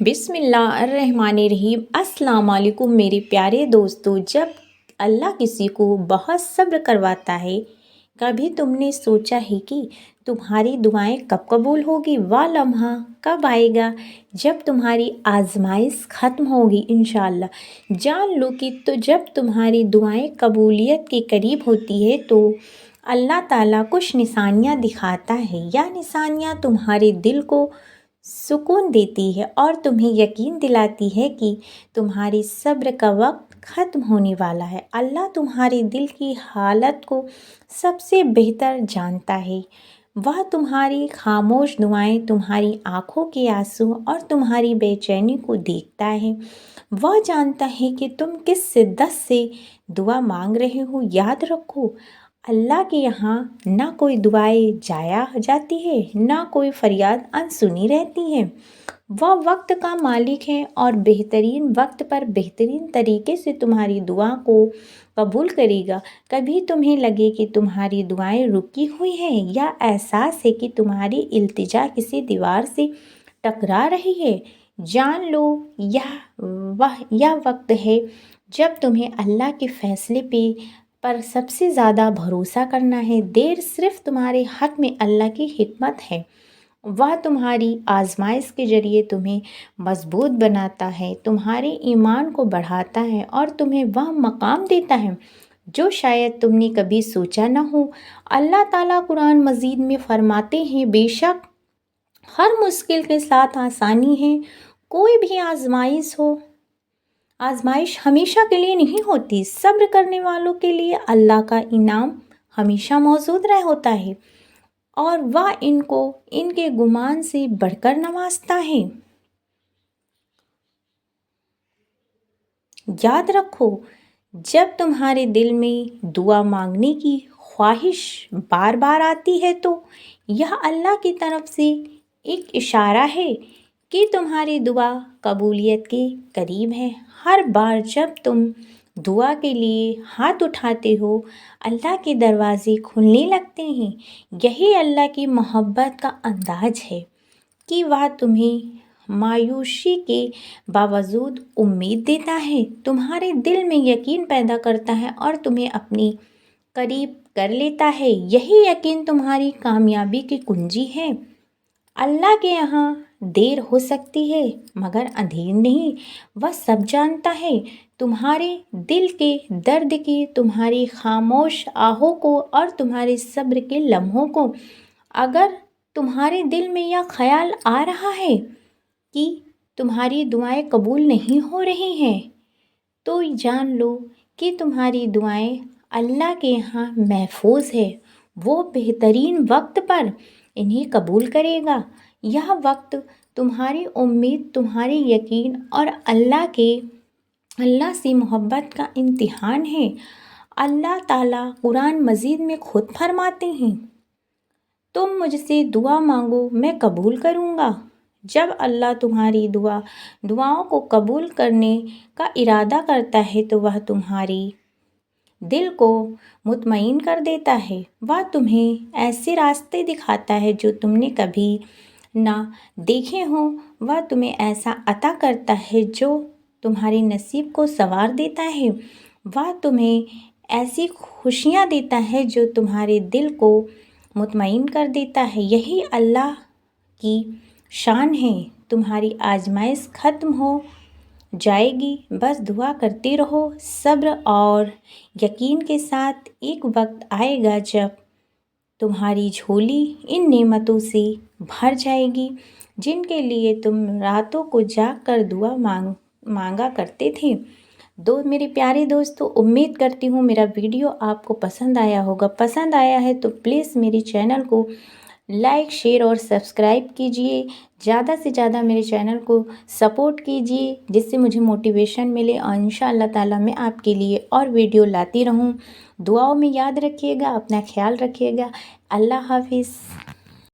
بسم اللہ الرحمن الرحیم۔ السلام علیکم میرے پیارے دوستو۔ جب اللہ کسی کو بہت صبر کرواتا ہے، کبھی تم نے سوچا ہے کہ تمہاری دعائیں کب قبول ہوگی؟ وہ لمحہ کب آئے گا جب تمہاری آزمائش ختم ہوگی انشاءاللہ؟ جان لو کہ تو جب تمہاری دعائیں قبولیت کے قریب ہوتی ہے تو اللہ تعالیٰ کچھ نشانیاں دکھاتا ہے۔ یا نشانیاں تمہارے دل کو سکون دیتی ہے اور تمہیں یقین دلاتی ہے کہ تمہاری صبر کا وقت ختم ہونے والا ہے۔ اللہ تمہارے دل کی حالت کو سب سے بہتر جانتا ہے۔ وہ تمہاری خاموش دعائیں، تمہاری آنکھوں کے آنسو اور تمہاری بے چینی کو دیکھتا ہے۔ وہ جانتا ہے کہ تم کس شدت سے دعا مانگ رہے ہو۔ یاد رکھو، اللہ کے یہاں نہ کوئی دعائیں ضائع جاتی ہے، نہ کوئی فریاد انسنی رہتی ہے۔ وہ وقت کا مالک ہے اور بہترین وقت پر بہترین طریقے سے تمہاری دعا کو قبول کرے گا۔ کبھی تمہیں لگے کہ تمہاری دعائیں رکی ہوئی ہیں یا احساس ہے کہ تمہاری التجا کسی دیوار سے ٹکرا رہی ہے، جان لو یہ وقت ہے جب تمہیں اللہ کے فیصلے پر سب سے زیادہ بھروسہ کرنا ہے۔ دیر صرف تمہارے حق میں اللہ کی حکمت ہے۔ وہ تمہاری آزمائش کے ذریعے تمہیں مضبوط بناتا ہے، تمہارے ایمان کو بڑھاتا ہے اور تمہیں وہ مقام دیتا ہے جو شاید تم نے کبھی سوچا نہ ہو۔ اللہ تعالیٰ قرآن مجید میں فرماتے ہیں، بے شک ہر مشکل کے ساتھ آسانی ہے۔ کوئی بھی آزمائش ہمیشہ کے لیے نہیں ہوتی۔ صبر کرنے والوں کے لیے اللہ کا انعام ہمیشہ موجود ہوتا ہے اور وہ ان کو ان کے گمان سے بڑھ کر نوازتا ہے۔ یاد رکھو، جب تمہارے دل میں دعا مانگنے کی خواہش بار بار آتی ہے تو یہ اللہ کی طرف سے ایک اشارہ ہے کہ تمہاری دعا قبولیت کے قریب ہے۔ ہر بار جب تم دعا کے لیے ہاتھ اٹھاتے ہو، اللہ کے دروازے کھلنے لگتے ہیں۔ یہی اللہ کی محبت کا انداز ہے کہ وہ تمہیں مایوسی کے باوجود امید دیتا ہے، تمہارے دل میں یقین پیدا کرتا ہے اور تمہیں اپنے قریب کر لیتا ہے۔ یہی یقین تمہاری کامیابی کی کنجی ہے۔ اللہ کے یہاں دیر ہو سکتی ہے مگر اندھیر نہیں۔ وہ سب جانتا ہے، تمہارے دل کے درد کی، تمہاری خاموش آہوں کو اور تمہارے صبر کے لمحوں کو۔ اگر تمہارے دل میں یہ خیال آ رہا ہے کہ تمہاری دعائیں قبول نہیں ہو رہی ہیں تو جان لو کہ تمہاری دعائیں اللہ کے یہاں محفوظ ہے۔ وہ بہترین وقت پر انہیں قبول کرے گا۔ یہ وقت تمہاری امید، تمہاری یقین اور اللہ سے محبت کا امتحان ہے۔ اللہ تعالیٰ قرآن مجید میں خود فرماتے ہیں، تم مجھ سے دعا مانگو میں قبول کروں گا۔ جب اللہ تمہاری دعاؤں کو قبول کرنے کا ارادہ کرتا ہے تو وہ تمہاری دل کو مطمئن کر دیتا ہے۔ وہ تمہیں ایسے راستے دکھاتا ہے جو تم نے کبھی نہ دیکھے ہوں۔ وہ تمہیں ایسا عطا کرتا ہے جو تمہارے نصیب کو سنوار دیتا ہے۔ وہ تمہیں ایسی خوشیاں دیتا ہے جو تمہارے دل کو مطمئن کر دیتا ہے۔ یہی اللہ کی شان ہے۔ تمہاری آزمائش ختم ہو جائے گی، بس دعا کرتے رہو صبر اور یقین کے ساتھ۔ ایک وقت آئے گا جب تمہاری جھولی ان نعمتوں سے بھر جائے گی جن کے لیے تم راتوں کو جاگ کر دعا مانگا کرتے تھے۔ میرے پیارے دوستو، امید کرتی ہوں میرا ویڈیو آپ کو پسند آیا ہوگا۔ پسند آیا ہے تو پلیز میرے چینل کو لائک، شیئر اور سبسکرائب کیجئے۔ زیادہ سے زیادہ میرے چینل کو سپورٹ کیجئے جس سے مجھے موٹیویشن ملے اور انشاءاللہ تعالیٰ میں آپ کے لیے اور ویڈیو لاتی رہوں۔ دعاؤں میں یاد رکھیے گا، اپنا خیال رکھیے گا۔ اللہ حافظ۔